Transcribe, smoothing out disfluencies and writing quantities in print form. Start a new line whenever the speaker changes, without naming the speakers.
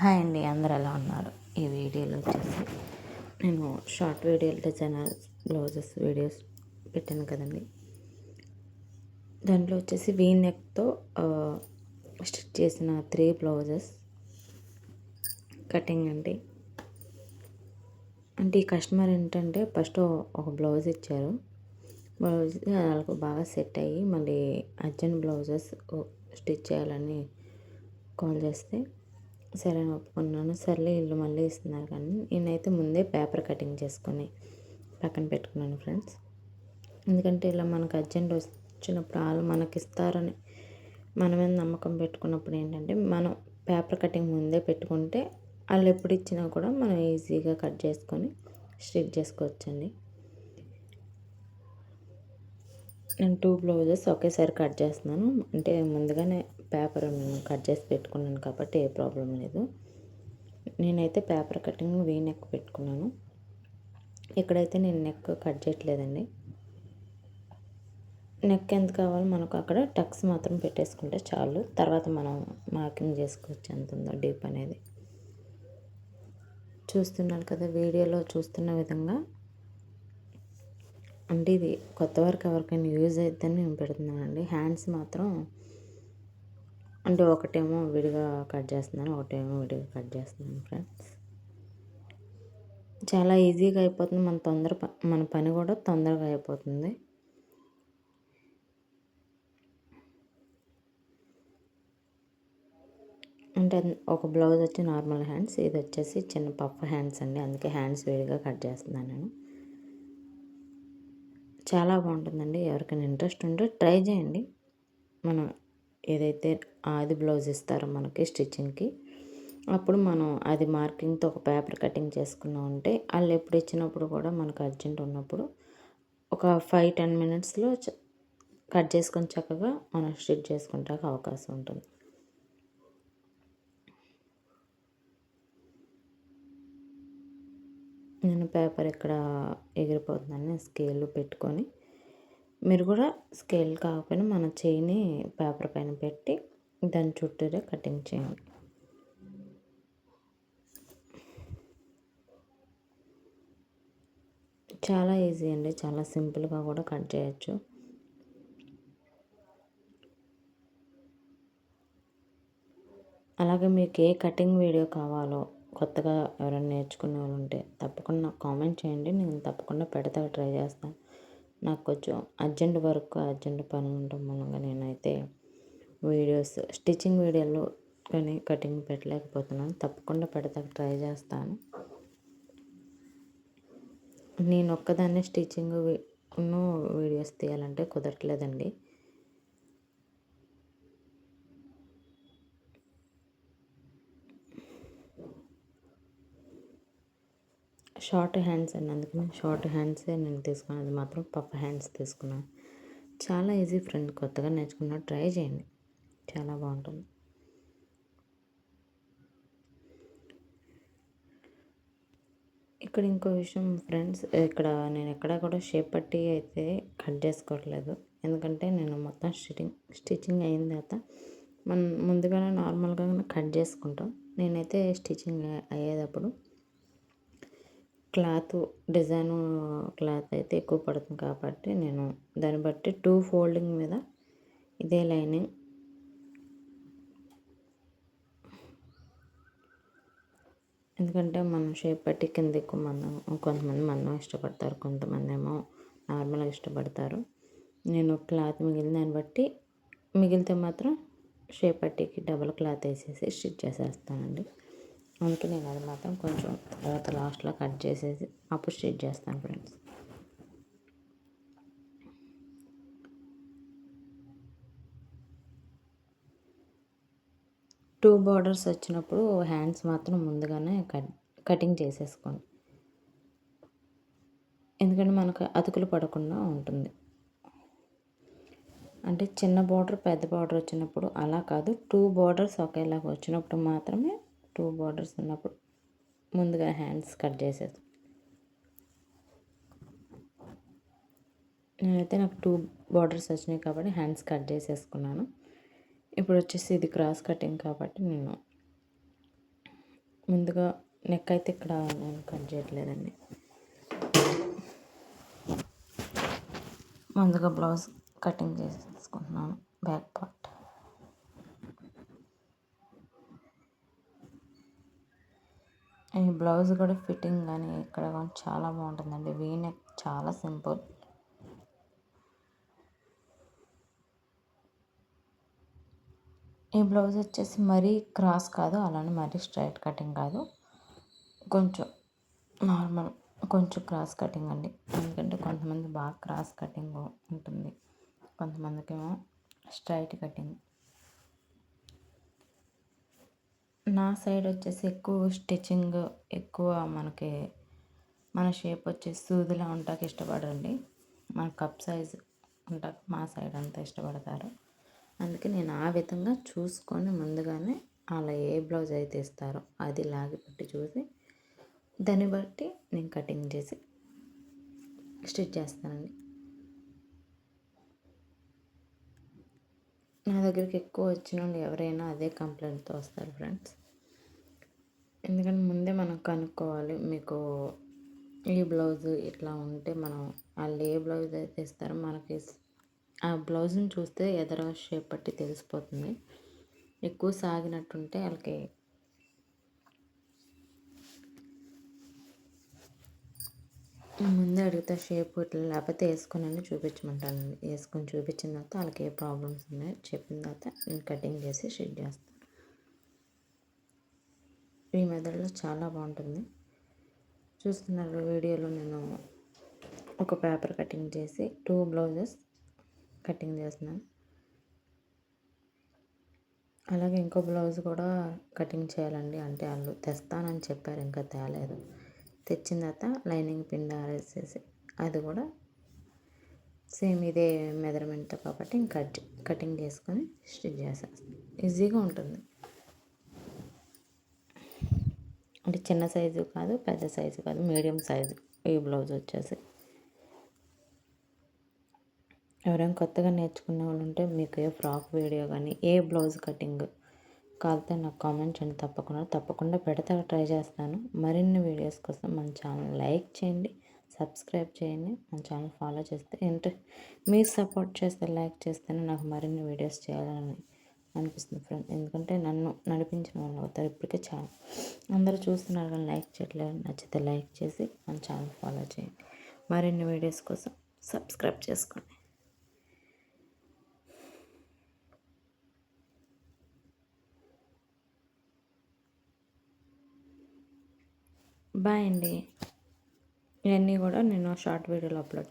Hi అండి, అందరు ఎలా ఉన్నారు? ఈ వీడియోలో వచ్చేసి నేను షార్ట్ వీడియోలు డిజైనర్ బ్లౌజెస్ వీడియోస్ పెట్టాను కదండి. దాంట్లో వచ్చేసి వీ నెక్తో స్టిచ్ చేసిన 3 బ్లౌజెస్ కటింగ్ అండి. అంటే ఈ కస్టమర్ ఏంటంటే ఫస్ట్ ఒక బ్లౌజ్ ఇచ్చారు. బ్లౌజ్ వాళ్ళకు బాగా సెట్ అయ్యి మళ్ళీ అర్జెంట్ బ్లౌజెస్ స్టిచ్ చేయాలని కాల్ చేస్తే సరే అని ఒప్పుకున్నాను. సర్లే వీళ్ళు మళ్ళీ ఇస్తున్నారు కానీ నేనైతే ముందే పేపర్ కటింగ్ చేసుకొని పక్కన పెట్టుకున్నాను ఫ్రెండ్స్. ఎందుకంటే ఇలా మనకు అర్జెంట్ వచ్చినప్పుడు వాళ్ళు మనకి ఇస్తారని మన మీద నమ్మకం పెట్టుకున్నప్పుడు ఏంటంటే మనం పేపర్ కటింగ్ ముందే పెట్టుకుంటే వాళ్ళు ఎప్పుడు ఇచ్చినా కూడా మనం ఈజీగా కట్ చేసుకొని స్టిచ్ చేసుకోవచ్చండి. నేను 2 బ్లౌజెస్ ఒకేసారి కట్ చేస్తున్నాను. అంటే ముందుగానే పేపర్ కట్ చేసి పెట్టుకున్నాను కాబట్టి ఏ ప్రాబ్లం లేదు. నేనైతే పేపర్ కటింగ్ వీ నెక్ పెట్టుకున్నాను. ఇక్కడైతే నేను నెక్ కట్ చేయట్లేదండి. నెక్ ఎంత కావాలో మనకు అక్కడ టక్స్ మాత్రం పెట్టేసుకుంటే చాలు. తర్వాత మనం మార్కింగ్ చేసుకోవచ్చు ఎంత ఉందో డీప్ అనేది. చూస్తున్నారు కదా, వీడియోలో చూస్తున్న విధంగా. అంటే ఇది కొత్త వరకు ఎవరికైనా యూజ్ అవుతుందని నేను పెడుతున్నానండి. హ్యాండ్స్ మాత్రం అంటే ఒకటేమో విడిగా కట్ చేస్తున్నాను, ఒకటేమో విడిగా కట్ చేస్తున్నాను ఫ్రెండ్స్. చాలా ఈజీగా అయిపోతుంది. మన పని కూడా తొందరగా అయిపోతుంది. అంటే ఒక బ్లౌజ్ వచ్చి నార్మల్ హ్యాండ్స్, ఇది వచ్చేసి చిన్న పఫ్ హ్యాండ్స్ అండి. అందుకే హ్యాండ్స్ విడిగా కట్ చేస్తున్నాను నేను. చాలా బాగుంటుందండి. ఎవరికైనా ఇంట్రెస్ట్ ఉంటే ట్రై చేయండి. మనం ఏదైతే ఆది బ్లౌజ్ ఇస్తారో మనకి స్టిచ్చింగ్కి, అప్పుడు మనం అది మార్కింగ్తో ఒక పేపర్ కటింగ్ చేసుకున్నాం అంటే వాళ్ళు ఎప్పుడు ఇచ్చినప్పుడు కూడా మనకు అర్జెంట్ ఉన్నప్పుడు ఒక 5-10 మినిట్స్లో కట్ చేసుకొని చక్కగా మనం స్టిచ్ చేసుకుంటానికి అవకాశం ఉంటుంది. నేను పేపర్ ఇక్కడ ఎగిరిపోతుందని స్కేల్ పెట్టుకొని, మీరు కూడా స్కేల్ కాకపోయినా మన చేయిని పేపర్ పైన పెట్టి దాని చుట్టూరే కటింగ్ చేయండి. చాలా ఈజీ అండి, చాలా సింపుల్గా కూడా కట్ చేయొచ్చు. అలాగే మీకు ఏ కటింగ్ వీడియో కావాలో కొత్తగా ఎవరైనా నేర్చుకునే వాళ్ళు ఉంటే తప్పకుండా కామెంట్ చేయండి. నేను తప్పకుండా ట్రై చేస్తాను. నాకు కొంచెం అర్జెంట్ వర్క్, అర్జెంట్ పని ఉండడం మూలంగా నేనైతే వీడియోస్ స్టిచ్చింగ్ వీడియోలో కానీ కటింగ్ పెట్టలేకపోతున్నాను. తప్పకుండా ట్రై చేస్తాను. నేను ఒక్కదాన్నే స్టిచ్చింగ్ వీడియోస్ తీయాలంటే కుదరట్లేదండి. షార్ట్ హ్యాండ్స్ అండి, అందుకని షార్ట్ హ్యాండ్సే నేను తీసుకున్నాను. అది మాత్రం పఫ్ హ్యాండ్స్ తీసుకున్నాను. చాలా ఈజీ ఫ్రెండ్, కొత్తగా నేర్చుకున్నా ట్రై చేయండి, చాలా బాగుంటుంది. ఇక్కడ ఇంకో విషయం ఫ్రెండ్స్, ఇక్కడ నేను ఎక్కడ కూడా షేప్ పట్టి అయితే కట్ చేసుకోవట్లేదు. ఎందుకంటే నేను మొత్తం స్టిచ్చింగ్ అయిన తర్వాత మనం ముందుగానే నార్మల్గా కట్ చేసుకుంటాం. నేనైతే స్టిచ్చింగ్ అయ్యేటప్పుడు డిజైన్ క్లాత్ అయితే ఎక్కువ పడుతుంది కాబట్టి నేను దాన్ని బట్టి 2 ఫోల్డింగ్ మీద ఇదే లైనింగ్ ఎందుకంటే మనం షేప్ పట్టి కింద ఎక్కువ కొంతమంది మందం ఇష్టపడతారు, కొంతమంది ఏమో నార్మల్గా ఇష్టపడతారు. నేను క్లాత్ మిగిలిన దాన్ని బట్టి మిగిలితే మాత్రం షేప్ పట్టికి డబుల్ క్లాత్ వేసేసి స్టిచ్ చేసేస్తానండి. అందుకే నేను అది మాత్రం కొంచెం తర్వాత లాస్ట్లో కట్ చేసేసి అప్పుడు స్టిచ్ చేస్తాను ఫ్రెండ్స్. టూ బార్డర్స్ వచ్చినప్పుడు హ్యాండ్స్ మాత్రం ముందుగానే కటింగ్ చేసేసుకోండి. ఎందుకంటే మనకు అతుకులు పడకుండా ఉంటుంది. అంటే చిన్న బార్డర్ పెద్ద బార్డర్ వచ్చినప్పుడు అలా కాదు, 2 బార్డర్స్ ఒకేలాగా వచ్చినప్పుడు మాత్రమే 2 బార్డర్స్ ఉన్నప్పుడు ముందుగా హ్యాండ్స్ కట్ చేసేది. నేనైతే నాకు 2 బార్డర్స్ వచ్చినాయి కాబట్టి హ్యాండ్స్ కట్ చేసేసుకున్నాను. ఇప్పుడు వచ్చేసి ఇది క్రాస్ కటింగ్ కాబట్టి నేను ముందుగా నెక్ అయితే ఇక్కడ నేను కట్ చేయట్లేదండి. ముందుగా బ్లౌజ్ కటింగ్ చేసుకుంటున్నాను బ్యాక్ పార్ట్. ఈ బ్లౌజ్ కూడా ఫిట్టింగ్ కానీ ఇక్కడ కానీ చాలా బాగుంటుందండి. వీ నెక్ చాలా సింపుల్. ఈ బ్లౌజ్ వచ్చేసి మరీ క్రాస్ కాదు, అలానే మరీ స్ట్రైట్ కటింగ్ కాదు, కొంచెం నార్మల్, కొంచెం క్రాస్ కటింగ్ అండి. ఎందుకంటే కొంతమంది బాగా క్రాస్ కటింగ్ ఉంటుంది, కొంతమందికేమో స్ట్రైట్ కటింగ్. నా సైడ్ వచ్చేసి ఎక్కువ స్టిచ్చింగ్, ఎక్కువ మనకి మన షేప్ వచ్చేసి సూదిలా ఉంటాకి ఇష్టపడండి. మన కప్ సైజ్ ఉంటాక మా సైడ్ అంతా ఇష్టపడతారు. అందుకే నేను ఆ విధంగా చూసుకొని ముందుగానే అలా ఏ బ్లౌజ్ అయితే ఇస్తారో అది లాగి పెట్టి చూసి దాన్ని బట్టి నేను కటింగ్ చేసి స్టిచ్ చేస్తానండి. నా దగ్గరికి ఎక్కువ వచ్చిన వాళ్ళు ఎవరైనా అదే కంప్లైంట్తో వస్తారు ఫ్రెండ్స్. ఎందుకంటే ముందే మనం కనుక్కోవాలి. మీకు ఈ బ్లౌజ్ ఇట్లా ఉంటే మనం వాళ్ళు ఏ బ్లౌజ్ అయితే ఇస్తారో మనకి ఆ బ్లౌజ్ని చూస్తే ఎదర షేప్ బట్టి తెలిసిపోతుంది. ఎక్కువ సాగినట్టుంటే వాళ్ళకి ముందే అడిగితే షేప్ ఇట్లా లేకపోతే వేసుకొని చూపించమంటానండి. వేసుకొని చూపించిన తర్వాత వాళ్ళకి ఏ ప్రాబ్లమ్స్ ఉన్నాయో చెప్పిన తర్వాత నేను కటింగ్ చేసి స్టిచ్ చేస్తాను. ఈ మెథడ్లో చాలా బాగుంటుంది. చూస్తున్నారు వీడియోలో నేను ఒక పేపర్ కటింగ్ చేసి 2 బ్లౌజెస్ కటింగ్ చేస్తున్నాను. అలాగే ఇంకో బ్లౌజ్ కూడా కటింగ్ చేయాలండి. అంటే వాళ్ళు తెస్తానని చెప్పారు, ఇంకా తేలేదు. తెచ్చిన తర్వాత లైనింగ్ పిండి ఆరేసేసి అది కూడా సేమ్ ఇదే మెజర్మెంట్తో కాబట్టి కటింగ్ చేసుకొని స్టిచ్ చేసేస్తాను. ఈజీగా ఉంటుంది. అంటే చిన్న సైజు కాదు, పెద్ద సైజు కాదు, మీడియం సైజు ఈ బ్లౌజ్ వచ్చేసి. ఎవరైనా కొత్తగా నేర్చుకునే వాళ్ళు ఉంటే మీకు ఏ ఫ్రాక్ వీడియో కానీ ఏ బ్లౌజ్ కటింగ్ కాకపోతే నాకు కామెంట్ చేయండి. తప్పకుండా పెడతా, ట్రై చేస్తాను. మరిన్ని వీడియోస్ కోసం మన ఛానల్ లైక్ చేయండి, సబ్స్క్రైబ్ చేయండి. మన ఛానల్ ఫాలో చేస్తే మీరు సపోర్ట్ చేస్తే, లైక్ చేస్తేనే నాకు మరిన్ని వీడియోస్ చేయాలని అనిపిస్తుంది ఫ్రెండ్. ఎందుకంటే నన్ను నడిపించిన వాళ్ళు అవుతారు. ఇప్పటికే చాలా అందరూ చూస్తున్నారు కానీ లైక్ చేయట్లేదు. నచ్చితే లైక్ చేసి మన ఛానల్ ఫాలో చేయండి. మరిన్ని వీడియోస్ కోసం సబ్స్క్రైబ్ చేసుకోండి. బాయ్ అండి. ఇవన్నీ కూడా నేను షార్ట్ వీడియోలో అప్లోడ్ చేస్తాను.